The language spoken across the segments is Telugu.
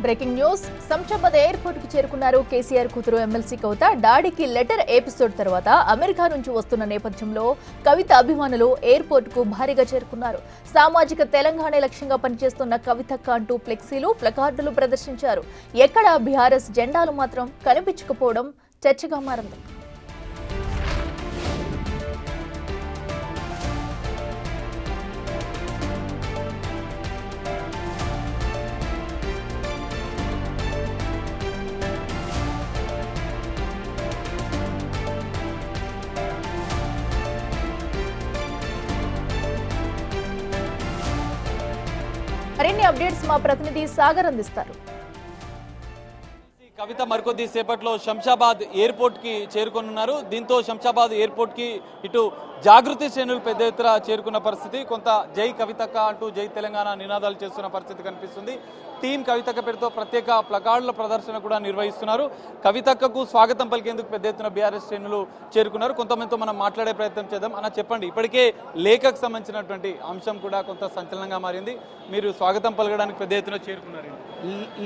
Breaking news. శంషాబాద్ ఎయిర్పోర్ట్ కు చేరుకున్నారు కేసీఆర్ కూతురు ఎమ్మెల్సీ కవిత. డాడీకి లెటర్ ఎపిసోడ్ తర్వాత అమెరికా నుంచి వస్తున్న నేపథ్యంలో కవిత అభిమానులు ఎయిర్పోర్ట్ కు భారీగా చేరుకున్నారు. సామాజిక తెలంగాణ లక్ష్యంగా పనిచేస్తున్న కవితక్క అంటూ ఫ్లెక్సీలు, ప్లకార్డులు ప్రదర్శించారు. ఎక్కడ బీఆర్ఎస్ జెండాలు మాత్రం కనిపించకపోవడం చర్చగా మారింది. మరిన్ని అప్డేట్స్ మా ప్రతినిధి సాగర్ అందిస్తారు. కవిత మరికొద్ది సేపట్లో శంషాబాద్ ఎయిర్పోర్ట్ కి చేరుకోనున్నారు. దీంతో శంషాబాద్ ఎయిర్పోర్ట్ కి ఇటు జాగృతి శ్రేణులు పెద్ద ఎత్తున చేరుకున్న పరిస్థితి. కొంత జై కవితక్క అంటూ జై తెలంగాణ నినాదాలు చేస్తున్న పరిస్థితి కనిపిస్తుంది. టీం కవితక్క పేరుతో ప్రత్యేక ప్లకార్డుల ప్రదర్శన కూడా నిర్వహిస్తున్నారు. కవితక్కకు స్వాగతం పలికేందుకు పెద్ద ఎత్తున బీఆర్ఎస్ శ్రేణులు చేరుకున్నారు. కొంతమందితో మనం మాట్లాడే ప్రయత్నం చేద్దాం. అన్న చెప్పండి, ఇప్పటికే లేఖకు సంబంధించినటువంటి అంశం కూడా కొంత సంచలనంగా మారింది. మీరు స్వాగతం పలకడానికి పెద్ద ఎత్తున చేరుకున్నారు.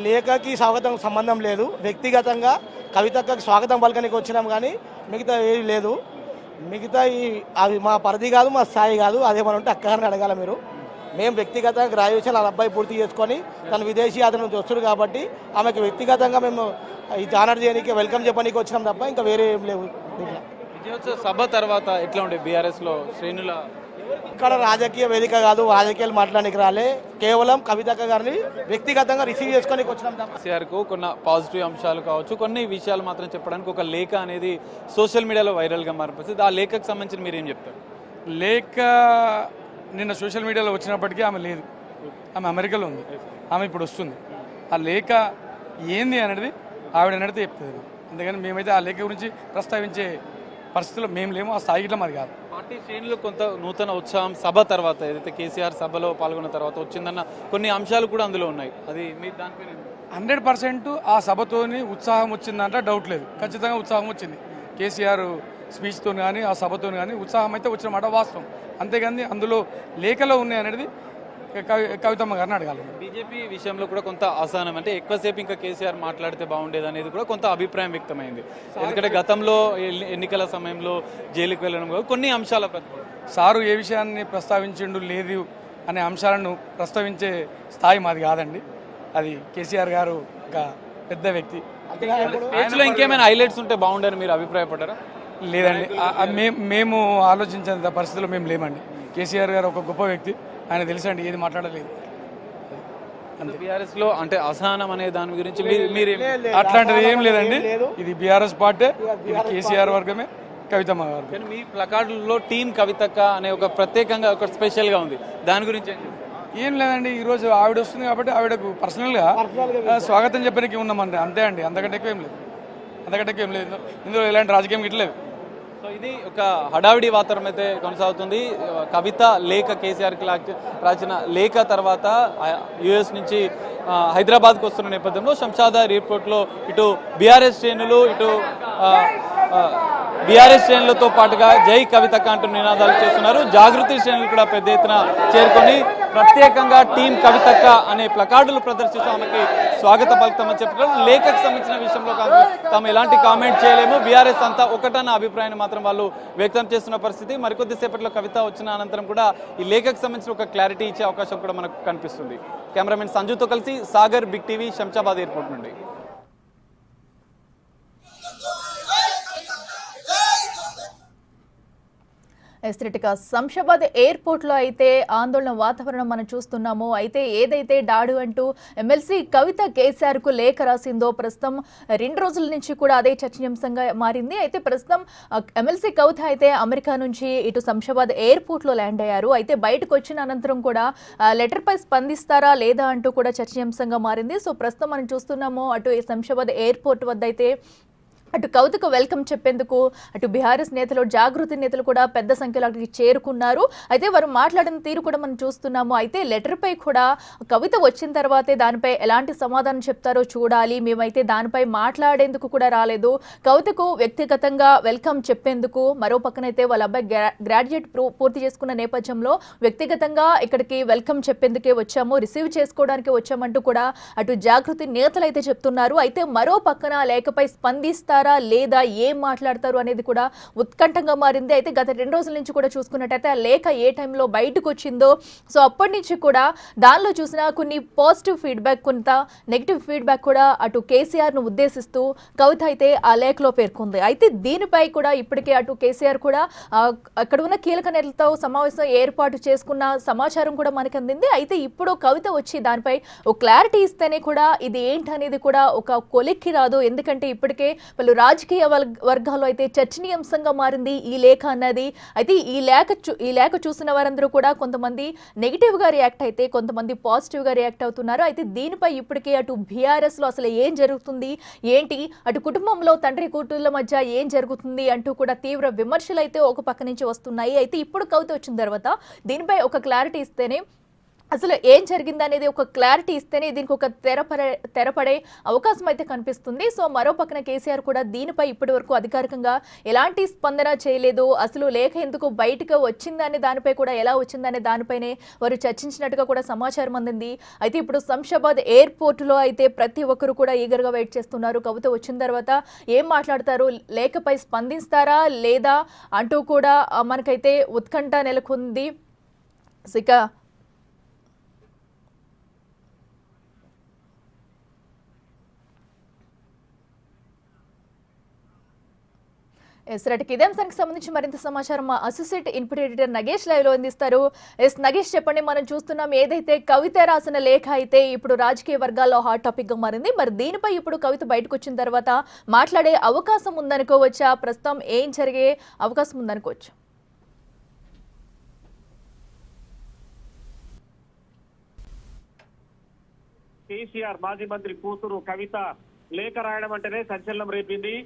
లేఖకి స్వాగతం సంబంధం లేదు. వ్యక్తిగతంగా కవితక్కకి స్వాగతం పలకనికి వచ్చినాం, కానీ మిగతా ఏది లేదు. మిగతా అవి మా పరిధి కాదు, మా స్థాయి కాదు. అదేమని ఉంటే అక్కగారిని అడగాల మీరు. మేము వ్యక్తిగతంగా గ్రాడ్యుయేషన్ వాళ్ళ అబ్బాయి పూర్తి చేసుకొని తను విదేశీ యాత్ర నుంచి వస్తుంది కాబట్టి ఆమెకు వ్యక్తిగతంగా మేము ఈ జానర్ చేయడానికి వెల్కమ్ చెప్పడానికి వచ్చినాం తప్ప ఇంకా వేరే ఏం లేవు. విజయోత్సవ సభ తర్వాత ఎట్లా ఉండే బీఆర్ఎస్ లో శ్రేణుల? ఇక్కడ రాజకీయ వేదిక కాదు, రాజకీయాలు మాట్లాడడానికి రాలే. కేవలం కవితక్క గారిని వ్యక్తిగతంగా రిసీవ్ చేసుకోనికి వచ్చినాం తప్ప. కేసీఆర్కు కొన్ని పాజిటివ్ అంశాలు కావచ్చు, కొన్ని విషయాలు మాత్రం చెప్పడానికి ఒక లేఖ అనేది సోషల్ మీడియాలో వైరల్గా మారిపోతుంది. ఆ లేఖకు సంబంధించి మీరు ఏం చెప్తారు? లేఖ నిన్న సోషల్ మీడియాలో వచ్చినప్పటికీ ఆమె లేదు, ఆమె అమెరికాలో ఉంది. ఆమె ఇప్పుడు వస్తుంది. ఆ లేఖ ఏంది అనేది ఆవిడ నడితే చెప్తుంది. అందుకని మేమైతే ఆ లేఖ గురించి ప్రస్తావించే పరిస్థితుల్లో మేము లేము. ఆ స్థాయిలో మరి కాదు. పార్టీ శ్రేణులు కొంత నూతన ఉత్సాహం సభ తర్వాత, ఏదైతే కేసీఆర్ సభలో పాల్గొన్న తర్వాత వచ్చిందన్న కొన్ని అంశాలు కూడా అందులో ఉన్నాయి. అది మీ దానిపైన 100% ఆ సభతోని ఉత్సాహం వచ్చిందంటే డౌట్ లేదు. ఖచ్చితంగా ఉత్సాహం వచ్చింది. కేసీఆర్ స్పీచ్తో కానీ ఆ సభతో కానీ ఉత్సాహం అయితే వచ్చిన మాట వాస్తవం. అంతేగాని అందులో లేఖలో ఉన్నాయి అనేది కవితమ్మ గారిని అడగాలి. బీజేపీ విషయంలో కూడా కొంత అసహనం, అంటే ఎక్కువసేపు ఇంకా కేసీఆర్ మాట్లాడితే బాగుండేది అనేది కూడా కొంత అభిప్రాయం వ్యక్తమైంది. ఎందుకంటే గతంలో ఎన్నికల సమయంలో జైలుకి వెళ్ళడం కొన్ని అంశాల సారు ఏ విషయాన్ని ప్రస్తావించిండు లేదు అనే అంశాలను ప్రస్తావించే స్థాయి మాది కాదండి. అది కేసీఆర్ గారు ఒక పెద్ద వ్యక్తి. స్పీచ్లో ఇంకేమైనా హైలైట్స్ ఉంటే బాగుండని మీరు అభిప్రాయపడ్డారా? లేదండి, మేము ఆలోచించేంత పరిస్థితుల్లో మేము లేమండి. కేసీఆర్ గారు ఒక గొప్ప వ్యక్తి, ఆయన తెలుసండి, ఏది మాట్లాడలేదు. బీఆర్ఎస్ లో అంటే అసహనం అనే దాని గురించి మీరు అట్లాంటిది ఏం లేదండి. ఇది బీఆర్ఎస్ పార్టీ, ఇది కేసీఆర్ వర్గమే, కవితమ్మ వర్గం. మీ ప్లకార్డులో టీం కవితక్క అనే ఒక ప్రత్యేకంగా ఒక స్పెషల్ గా ఉంది, దాని గురించి ఏం లేదండి. ఈరోజు ఆవిడ వస్తుంది కాబట్టి ఆవిడకు పర్సనల్గా స్వాగతం చెప్పడానికి ఉన్నామండి, అంతే అండి. అంతకంటే ఎక్కువ ఏం లేదు. ఇందులో ఎలాంటి రాజకీయం గిట్లేదు. సో ఇది ఒక హడావిడి వాతావరణం అయితే కొనసాగుతుంది. కవిత లేఖ కేసీఆర్కి రాసిన లేఖ తర్వాత యుఎస్ నుంచి హైదరాబాద్కు వస్తున్న నేపథ్యంలో శంషాబాద్ ఎయిర్పోర్ట్లో ఇటు బీఆర్ఎస్ శ్రేణులు, ఇటు బీఆర్ఎస్ శ్రేణులతో పాటుగా జై కవితక్క అంటూ నినాదాలు చేస్తున్నారు. జాగృతి శ్రేణులు కూడా పెద్ద ఎత్తున చేరుకొని ప్రత్యేకంగా టీం కవితక్క అనే ప్లకార్డులు ప్రదర్శిస్తూ ఆమెకి స్వాగత పలుకుతామని చెప్తున్నారు. లేఖకు సంబంధించిన విషయంలో తాము ఎలాంటి కామెంట్ చేయలేము, బీఆర్ఎస్ అంతా ఒకటన్న అభిప్రాయాన్ని మాత్రం వాళ్ళు వ్యక్తం చేస్తున్న పరిస్థితి. మరికొద్ది సేపట్లో కవిత వచ్చిన అనంతరం కూడా ఈ లేఖకు సంబంధించిన ఒక క్లారిటీ ఇచ్చే అవకాశం కూడా మనకు కనిపిస్తుంది. కెమెరామెన్ సంజుతో కలిసి Sagar, big TV, Shamshabad airport నుండి. ఎస్త్రిటిక శంషాబాద్ ఎయిర్పోర్ట్ లో అయితే ఆందోళన వాతావరణం మనం చూస్తున్నాము. అయితే ఏదైతే డాడు అంటూ ఎమ్మెల్సీ కవిత కేసీఆర్ కు లేఖ రాసిందో ప్రస్తుతం 2 రోజుల నుంచి కూడా అదే చర్చనీయాంశంగా మారింది. అయితే ప్రస్తుతం ఎమ్మెల్సీ కవిత అయితే అమెరికా నుంచి ఇటు శంషాబాద్ ఎయిర్పోర్ట్ లో ల్యాండ్ అయ్యారు. అయితే బయటకు వచ్చిన అనంతరం కూడా లెటర్ పై స్పందిస్తారా లేదా అంటూ కూడా చర్చనీయాంశంగా మారింది. సో ప్రస్తుతం మనం చూస్తున్నాము అటు శంషాబాద్ ఎయిర్పోర్ట్ వద్ద అయితే అటు కవితకు వెల్కమ్ చెప్పేందుకు అటు బీఆర్ఎస్ నేతలు జాగృతి నేతలు కూడా పెద్ద సంఖ్యలో అక్కడికి చేరుకున్నారు. అయితే వారు మాట్లాడిన తీరు కూడా మనం చూస్తున్నాము. అయితే లెటర్పై కూడా కవిత వచ్చిన తర్వాతే దానిపై ఎలాంటి సమాధానం చెప్తారో చూడాలి. మేమైతే దానిపై మాట్లాడేందుకు కూడా రాలేదు. కవితకు వ్యక్తిగతంగా వెల్కమ్ చెప్పేందుకు, మరో పక్కనైతే వాళ్ళ అబ్బాయి గ్రాడ్యుయేట్ పూర్తి చేసుకున్న నేపథ్యంలో వ్యక్తిగతంగా ఇక్కడికి వెల్కమ్ చెప్పేందుకే వచ్చాము, రిసీవ్ చేసుకోవడానికి వచ్చామంటూ కూడా అటు జాగృతి నేతలు అయితే చెప్తున్నారు. అయితే మరో పక్కన లేఖపై స్పందిస్తారు లేదా ఏం మాట్లాడతారు అనేది కూడా ఉత్కంఠంగా మారింది. అయితే గత 2 రోజుల నుంచి కూడా చూసుకున్నట్టయితే ఆ లేఖ ఏ టైంలో బయటకు వచ్చిందో, సో అప్పటి నుంచి కూడా దానిలో చూసిన కొన్ని పాజిటివ్ ఫీడ్బ్యాక్, కొంత నెగిటివ్ ఫీడ్బ్యాక్ కూడా అటు కేసీఆర్ను ఉద్దేశిస్తూ కవిత అయితే ఆ లేఖలో పేర్కొంది. అయితే దీనిపై కూడా ఇప్పటికే అటు కేసీఆర్ కూడా అక్కడ ఉన్న కీలక నేతలతో సమావేశం ఏర్పాటు చేసుకున్న సమాచారం కూడా మనకు అందింది. అయితే ఇప్పుడు కవిత వచ్చి దానిపై ఒక క్లారిటీ ఇస్తేనే కూడా ఇది ఏంటనేది కూడా ఒక కొలిక్కి రాదు. ఎందుకంటే ఇప్పటికే రాజకీయ వర్గాల్లో అయితే చర్చనీయాంశంగా మారింది ఈ లేఖ అన్నది. అయితే ఈ లేఖ చూసిన వారందరూ కూడా కొంతమంది నెగిటివ్ గా రియాక్ట్ అయితే కొంతమంది పాజిటివ్ గా రియాక్ట్ అవుతున్నారు. అయితే దీనిపై ఇప్పటికే అటు బీఆర్ఎస్ లో అసలు ఏం జరుగుతుంది ఏంటి, అటు కుటుంబంలో తండ్రి కూతుళ్ళ మధ్య ఏం జరుగుతుంది అంటూ కూడా తీవ్ర విమర్శలు అయితే ఒక పక్క నుంచి వస్తున్నాయి. అయితే ఇప్పుడు కవిత వచ్చిన తర్వాత దీనిపై ఒక క్లారిటీ ఇస్తేనే, అసలు ఏం జరిగింది అనేది ఒక క్లారిటీ ఇస్తేనే దీనికి ఒక తెరపడే అవకాశం అయితే కనిపిస్తుంది. సో మరో పక్కన కేసీఆర్ కూడా దీనిపై ఇప్పటి వరకు అధికారికంగా ఎలాంటి స్పందన చేయలేదు. అసలు లేఖ ఎందుకు బయటకు వచ్చిందనే దానిపై కూడా, ఎలా వచ్చిందనే దానిపైనే వారు చర్చించినట్టుగా కూడా సమాచారం అందింది. అయితే ఇప్పుడు శంషాబాద్ ఎయిర్పోర్టులో అయితే ప్రతి ఒక్కరు కూడా ఈగర్గా వెయిట్ చేస్తున్నారు. కవిత వచ్చిన తర్వాత ఏం మాట్లాడతారు, లేఖపై స్పందిస్తారా లేదా అంటూ కూడా మనకైతే ఉత్కంఠ నెలకొంది. ఇక రైట్, ఇదే అంశానికి సంబంధించి మరింత సమాచారం మా associate input editor Nagesh live లో అందిస్తారు. నగేష్, చెప్పండి. మనం చూస్తున్నాం ఏదైతే కవిత రాసిన లేఖ అయితే ఇప్పుడు రాజకీయ వర్గాల్లో హాట్ టాపిక్ గా మారింది. మరి దీనిపై ఇప్పుడు కవిత బయటకు వచ్చిన తర్వాత మాట్లాడే అవకాశం ఉందనుకోవచ్చా? ప్రస్తుతం ఏం జరిగే అవకాశం ఉందనుకోవచ్చు? కేసీఆర్ మాజీ మంత్రి కూతురు కవిత లేఖ రాయడం అంటేనే సంచలనం రేపింది.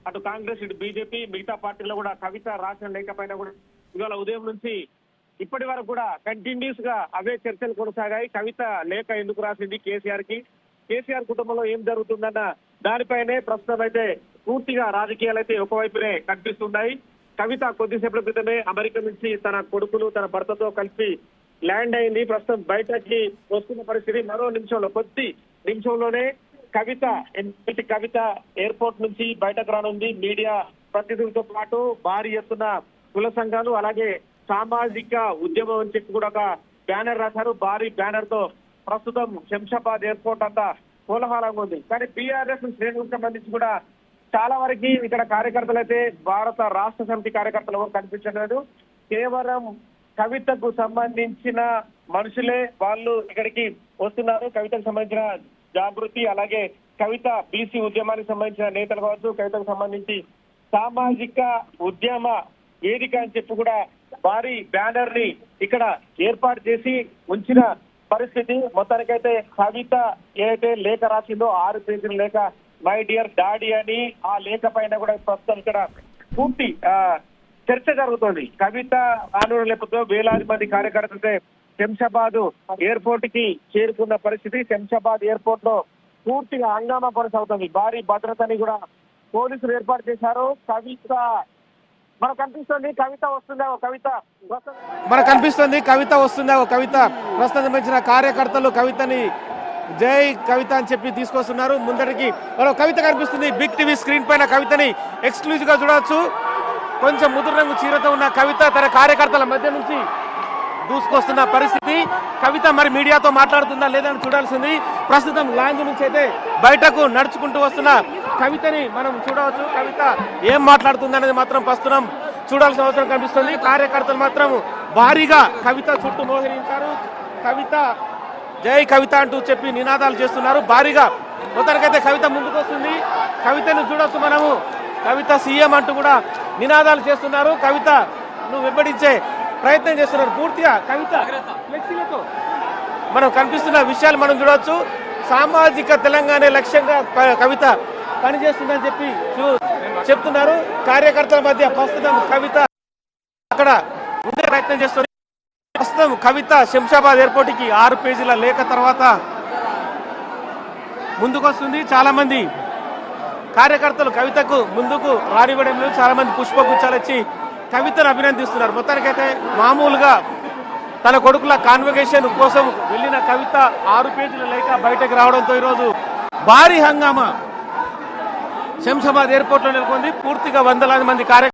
అటు కాంగ్రెస్, ఇటు బీజేపీ, మిగతా పార్టీలో కూడా కవిత రాసిన లేఖ పైన కూడా ఇవాళ ఉదయం నుంచి ఇప్పటి వరకు కూడా కంటిన్యూస్ గా అవే చర్చలు కొనసాగాయి. కవిత లేఖ ఎందుకు రాసింది కేసీఆర్ కి, కేసీఆర్ కుటుంబంలో ఏం జరుగుతుందన్న దానిపైనే ప్రస్తుతం అయితే పూర్తిగా రాజకీయాలు అయితే ఒకవైపునే కనిపిస్తున్నాయి. కవిత కొద్దిసేపటి క్రితమే అమెరికా నుంచి తన కొడుకులు, తన భర్తతో కలిసి ల్యాండ్ అయింది. ప్రస్తుతం బయటకి వస్తున్న పరిస్థితి. మరో నిమిషంలో, కొద్ది నిమిషంలోనే కవిత ఎయిర్పోర్ట్ నుంచి బయటకు రానుంది. మీడియా ప్రతినిధులతో పాటు భారీ ఎత్తున కుల సంఘాలు, అలాగే సామాజిక ఉద్యమం అని చెప్పి కూడా ఒక బ్యానర్ రాశారు. భారీ బ్యానర్ తో ప్రస్తుతం శంషాబాద్ ఎయిర్పోర్ట్ అంతా కోలాహలంగా ఉంది. కానీ బీఆర్ఎస్ శ్రేణులకు సంబంధించి కూడా చాలా వరకు ఇక్కడ కార్యకర్తలు అయితే భారత రాష్ట్ర సమితి కార్యకర్తలు ఎవరు కనిపించలేదు. కేవలం కవితకు సంబంధించిన మనుషులే వాళ్ళు ఇక్కడికి వస్తున్నారు. కవితకు సంబంధించిన జాగృతి, అలాగే కవిత బీసీ ఉద్యమానికి సంబంధించిన నేతలు కావచ్చు, కవితకు సంబంధించి సామాజిక ఉద్యమ వేదిక అని చెప్పి కూడా భారీ బ్యానర్ ని ఇక్కడ ఏర్పాటు చేసి ఉంచిన పరిస్థితి. మొత్తానికైతే కవిత ఏదైతే లేఖ రాసిందో 6 పేజీల లేఖ, మై డియర్ డాడీ అని, ఆ లేఖ పైన కూడా ప్రస్తుతం ఇక్కడ పూర్తి చర్చ జరుగుతోంది. కవిత ఆందోళన వేలాది మంది కార్యకర్తలతో శంషాబాద్ ఎయిర్పోర్ట్ కి చేరుకున్న పరిస్థితి. శంషాబాద్ ఎయిర్పోర్ట్ లో పూర్తిగా హంగామా కొనసాగుతుంది. భారీ భద్రతని కూడా పోలీసులు ఏర్పాటు చేశారు. కవిత మనకు కనిపిస్తుంది, కవిత వస్తుందా కవిత ప్రస్తుతం సంబంధించిన కార్యకర్తలు కవితని జై కవిత అని చెప్పి తీసుకొస్తున్నారు. ముందరికి మరో కవిత కనిపిస్తుంది. బిగ్ టీవీ స్క్రీన్ పైన కవితని ఎక్స్క్లూజివ్ గా చూడవచ్చు. కొంచెం ముదురు రంగు చీరతో ఉన్న కవిత తన కార్యకర్తల మధ్య నుంచి దూసుకొస్తున్న పరిస్థితి. కవిత మరి మీడియాతో మాట్లాడుతుందా లేదని చూడాల్సింది. ప్రస్తుతం లాంజ్ నుంచి అయితే బయటకు నడుచుకుంటూ వస్తున్న కవితని మనం చూడవచ్చు. కవిత ఏం మాట్లాడుతుంది అనేది మాత్రం ప్రస్తుతం చూడాల్సిన అవసరం కనిపిస్తుంది. కార్యకర్తలు మాత్రం భారీగా కవిత చుట్టూ మోహరించారు. కవిత జై కవిత అంటూ చెప్పి నినాదాలు చేస్తున్నారు భారీగా. మొత్తానికైతే కవిత ముందుకు వస్తుంది. కవితను చూడొచ్చు మనము. కవిత సీఎం అంటూ కూడా నినాదాలు చేస్తున్నారు. కవిత నువ్వు వెంబడించే ప్రయత్నం చేస్తున్నారు. పూర్తిగా కవిత ఫ్లెక్సీలతో మనం కనిపిస్తున్న విషయాలు మనం చూడవచ్చు. సామాజిక తెలంగాణ లక్ష్యంగా కవిత పనిచేస్తుందని చెప్పి చెప్తున్నారు. కార్యకర్తల మధ్య ప్రస్తుతం కవిత అక్కడ ఉండే ప్రయత్నం చేస్తున్నారు. ప్రస్తుతం కవిత శంషాబాద్ ఎయిర్పోర్ట్ కి 6 పేజీల లేఖ తర్వాత ముందుకొస్తుంది. చాలా మంది కార్యకర్తలు కవితకు ముందుకు రానివ్వడం లేదు. చాలా మంది పుష్పగుచ్చాలు ఇచ్చి కవితను అభినందిస్తున్నారు. మొత్తానికైతే మామూలుగా తన కొడుకుల కాన్వకేషన్ కోసం వెళ్ళిన కవిత 6 పేజీల లేఖ బయటకు రావడంతో ఈరోజు భారీ హంగామా శంషాబాద్ ఎయిర్పోర్ట్ లో నెలకొంది. పూర్తిగా వందలాది మంది